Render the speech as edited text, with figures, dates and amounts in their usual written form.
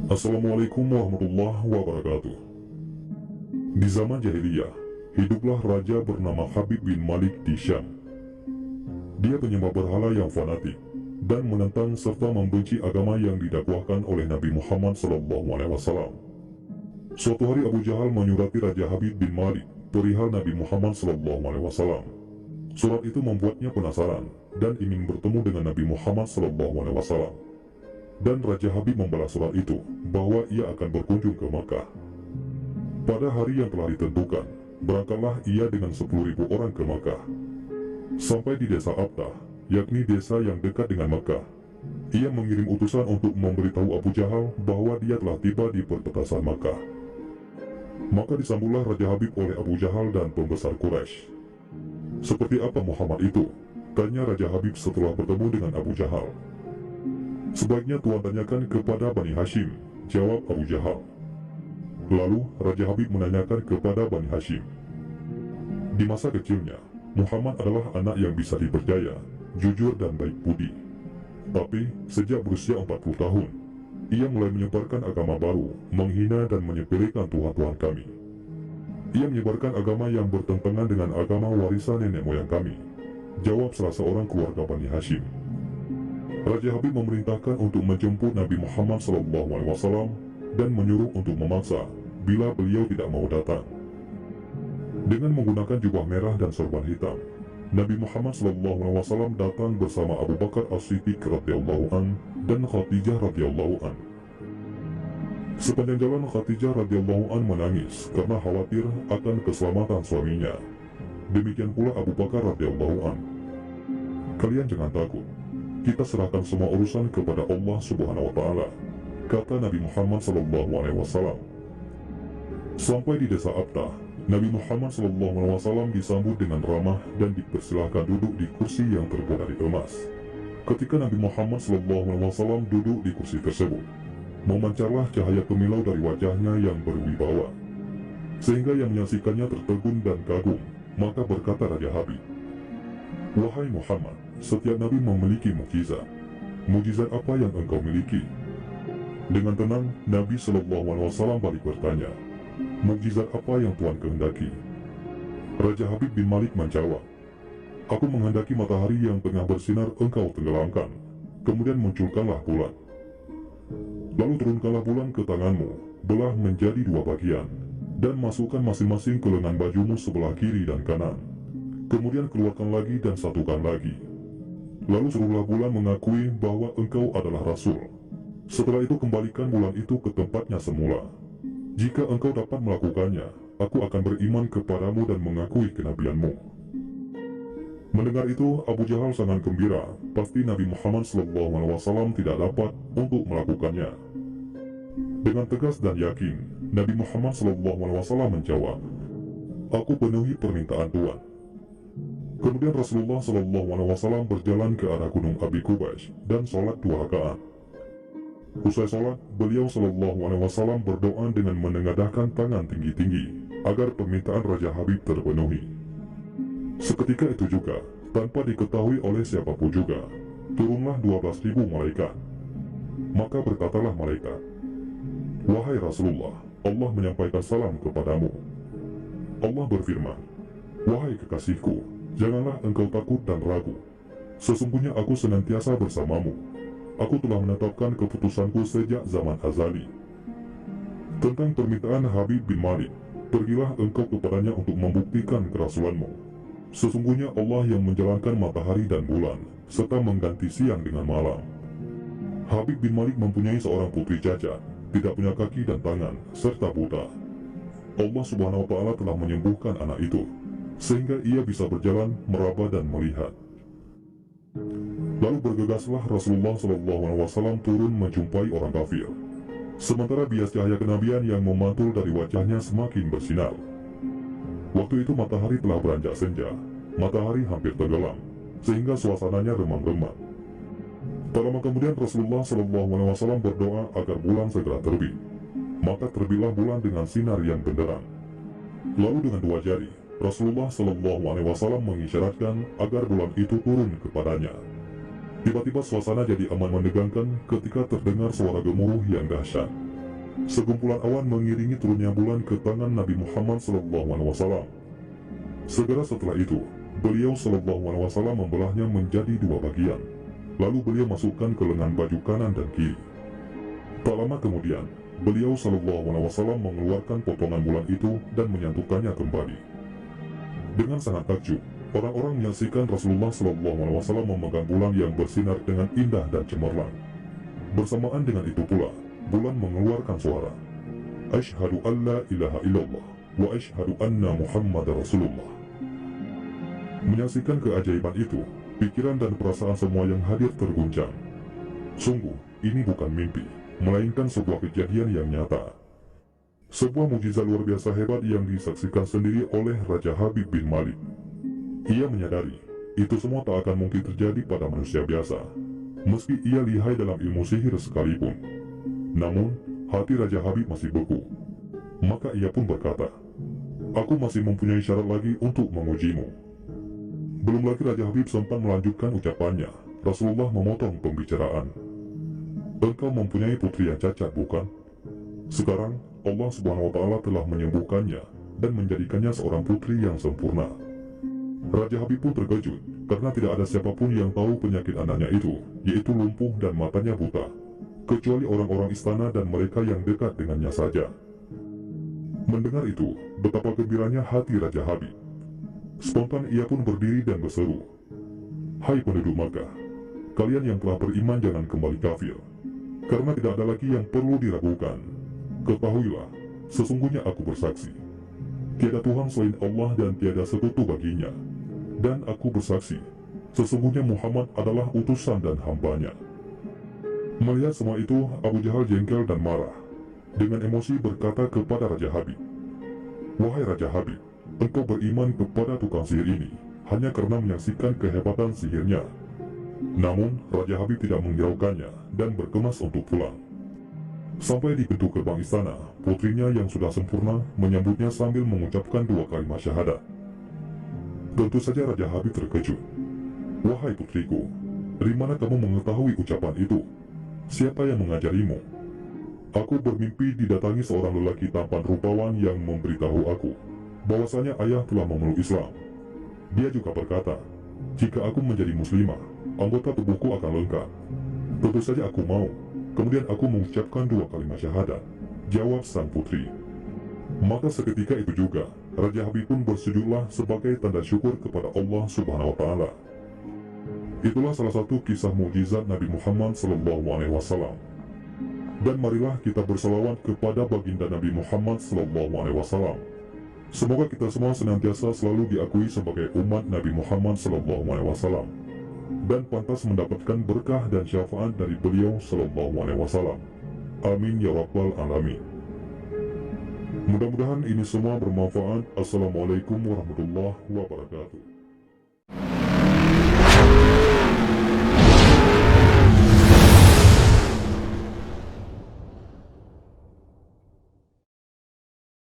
Assalamualaikum warahmatullahi wabarakatuh. Di zaman jahiliyah, hiduplah raja bernama Habib bin Malik di Syam. Dia penyembah berhala yang fanatik dan menentang serta membenci agama yang didakwahkan oleh Nabi Muhammad SAW. Suatu hari Abu Jahal menyurati Raja Habib bin Malik perihal Nabi Muhammad SAW. Surat itu membuatnya penasaran dan ingin bertemu dengan Nabi Muhammad SAW. Dan Raja Habib membalas surat itu bahwa ia akan berkunjung ke Makkah. Pada hari yang telah ditentukan, berangkatlah ia dengan 10.000 orang ke Makkah. Sampai di desa Abtah, yakni desa yang dekat dengan Makkah, ia mengirim utusan untuk memberitahu Abu Jahal bahwa dia telah tiba di perbatasan Makkah. Maka disambutlah Raja Habib oleh Abu Jahal dan pembesar Quraisy. "Seperti apa Muhammad itu?" tanya Raja Habib setelah bertemu dengan Abu Jahal. "Sebaiknya Tuan tanyakan kepada Bani Hashim," jawab Abu Jahal. Lalu Raja Habib menanyakan kepada Bani Hashim. Di masa kecilnya, Muhammad adalah anak yang bisa dipercaya, jujur dan baik budi. Tapi sejak berusia 40 tahun, ia mulai menyebarkan agama baru, menghina dan menyepelekan Tuhan-Tuhan kami. Ia menyebarkan agama yang bertentangan dengan agama warisan nenek moyang kami, jawab salah seorang keluarga Bani Hashim. Raja Habib memerintahkan untuk menjemput Nabi Muhammad SAW dan menyuruh untuk memaksa bila beliau tidak mau datang. Dengan menggunakan jubah merah dan sorban hitam, Nabi Muhammad SAW datang bersama Abu Bakar As-Siddiq radhiyallahu an dan Khadijah radhiyallahu an. Sepanjang jalan Khadijah radhiyallahu an menangis karena khawatir akan keselamatan suaminya. Demikian pula Abu Bakar radhiyallahu an. "Kalian jangan takut. Kita serahkan semua urusan kepada Allah Subhanahu wa Ta'ala," kata Nabi Muhammad SAW. Sampai di desa Abtah, Nabi Muhammad SAW disambut dengan ramah dan dipersilahkan duduk di kursi yang terbuat dari emas. Ketika Nabi Muhammad SAW duduk di kursi tersebut, memancarlah cahaya kemilau dari wajahnya yang berwibawa, sehingga yang menyaksikannya tertegun dan kagum. Maka berkata Raja Habib, "Wahai Muhammad, setiap Nabi memiliki mukjizat. Mukjizat apa yang engkau miliki?" Dengan tenang, Nabi SAW balik bertanya, "Mukjizat apa yang Tuhan kehendaki?" Raja Habib bin Malik menjawab, "Aku menghendaki matahari yang tengah bersinar engkau tenggelamkan, kemudian munculkanlah bulan. Lalu turunkanlah bulan ke tanganmu, belah menjadi 2 bagian, dan masukkan masing-masing ke lengan bajumu sebelah kiri dan kanan. Kemudian keluarkan lagi dan satukan lagi. Lalu suruhlah bulan mengakui bahwa engkau adalah Rasul. Setelah itu kembalikan bulan itu ke tempatnya semula. Jika engkau dapat melakukannya, aku akan beriman kepadamu dan mengakui kenabianmu." Mendengar itu, Abu Jahal sangat gembira. Pasti Nabi Muhammad SAW tidak dapat untuk melakukannya. Dengan tegas dan yakin, Nabi Muhammad SAW menjawab, "Aku penuhi permintaan Tuhan." Kemudian Rasulullah SAW berjalan ke arah Gunung Abi Qubais dan sholat 2 rakaat. Usai sholat, beliau SAW berdoa dengan menengadahkan tangan tinggi-tinggi agar permintaan Raja Habib terpenuhi. Seketika itu juga, tanpa diketahui oleh siapapun juga, turunlah 12.000 malaikat. Maka berkatalah malaikat, "Wahai Rasulullah, Allah menyampaikan salam kepadamu." Allah berfirman, "Wahai kekasihku, janganlah engkau takut dan ragu. Sesungguhnya aku senantiasa bersamamu. Aku telah menetapkan keputusanku sejak zaman azali." Tentang permintaan Habib bin Malik, "Pergilah engkau kepadanya untuk membuktikan kerasulanmu. Sesungguhnya Allah yang menjalankan matahari dan bulan, serta mengganti siang dengan malam." Habib bin Malik mempunyai seorang putri cacat, tidak punya kaki dan tangan, serta buta. Allah Subhanahu wa Ta'ala telah menyembuhkan anak itu, sehingga ia bisa berjalan, meraba dan melihat. Lalu bergegaslah Rasulullah SAW turun menjumpai orang kafir. Sementara bias cahaya kenabian yang memantul dari wajahnya semakin bersinar. Waktu itu matahari telah beranjak senja, matahari hampir tenggelam, sehingga suasananya remang-remang. Tak lama kemudian Rasulullah SAW berdoa agar bulan segera terbit. Maka terbitlah bulan dengan sinar yang benderang. Lalu dengan 2 jari, Rasulullah SAW mengisyaratkan agar bulan itu turun kepadanya. Tiba-tiba suasana jadi aman menegangkan ketika terdengar suara gemuruh yang dahsyat. Segumpulan awan mengiringi turunnya bulan ke tangan Nabi Muhammad SAW. Segera setelah itu, beliau SAW membelahnya menjadi dua bagian. Lalu beliau masukkan ke lengan baju kanan dan kiri. Tak lama kemudian, beliau SAW mengeluarkan potongan bulan itu dan menyatukannya kembali. Dengan sangat takjub, orang-orang menyaksikan Rasulullah SAW memegang bulan yang bersinar dengan indah dan cemerlang. Bersamaan dengan itu pula, bulan mengeluarkan suara, "Asyhadu an la ilaha illallah wa asyhadu anna Muhammadar Rasulullah." Menyaksikan keajaiban itu, pikiran dan perasaan semua yang hadir terguncang. Sungguh, ini bukan mimpi, melainkan sebuah kejadian yang nyata. Sebuah mukjizat luar biasa hebat yang disaksikan sendiri oleh Raja Habib bin Malik. Ia menyadari, itu semua tak akan mungkin terjadi pada manusia biasa, meski ia lihai dalam ilmu sihir sekalipun. Namun, hati Raja Habib masih beku. Maka ia pun berkata, "Aku masih mempunyai syarat lagi untuk mengujimu." Belum lagi Raja Habib sempat melanjutkan ucapannya, Rasulullah memotong pembicaraan. "Engkau mempunyai putri yang cacat, bukan? Sekarang, Allah Subhanahu wa Ta'ala telah menyembuhkannya dan menjadikannya seorang putri yang sempurna." Raja Habib pun terkejut, karena tidak ada siapapun yang tahu penyakit anaknya itu, yaitu lumpuh dan matanya buta, kecuali orang-orang istana dan mereka yang dekat dengannya saja. Mendengar itu, betapa gembiranya hati Raja Habib. Spontan ia pun berdiri dan berseru, "Hai penduduk Makkah, kalian yang telah beriman jangan kembali kafir, karena tidak ada lagi yang perlu diragukan. Ketahuilah, sesungguhnya aku bersaksi, tiada Tuhan selain Allah dan tiada sekutu baginya. Dan aku bersaksi, sesungguhnya Muhammad adalah utusan dan hambanya." Melihat semua itu, Abu Jahal jengkel dan marah. Dengan emosi berkata kepada Raja Habib, "Wahai Raja Habib, engkau beriman kepada tukang sihir ini hanya karena menyaksikan kehebatan sihirnya." Namun, Raja Habib tidak menghiraukannya dan berkemas untuk pulang. Sampai di pintu gerbang istana, putrinya yang sudah sempurna menyambutnya sambil mengucapkan dua kalimat syahadat. Tentu saja Raja Habib terkejut. "Wahai putriku, dari mana kamu mengetahui ucapan itu? Siapa yang mengajarimu?" "Aku bermimpi didatangi seorang lelaki tampan rupawan yang memberitahu aku bahwasanya ayah telah memeluk Islam. Dia juga berkata, jika aku menjadi muslimah, anggota tubuhku akan lengkap. Tentu saja aku mau. Kemudian aku mengucapkan dua kalimat syahadat," jawab sang putri. Maka seketika itu juga, Raja Habib pun bersujudlah sebagai tanda syukur kepada Allah Subhanahu wa Ta'ala. Itulah salah satu kisah mukjizat Nabi Muhammad SAW. Dan marilah kita bersalawat kepada baginda Nabi Muhammad SAW. Semoga kita semua senantiasa selalu diakui sebagai umat Nabi Muhammad SAW dan pantas mendapatkan berkah dan syafaat dari beliau SAW. Amin ya rabbal alamin. Mudah-mudahan ini semua bermanfaat. Assalamualaikum warahmatullahi wabarakatuh.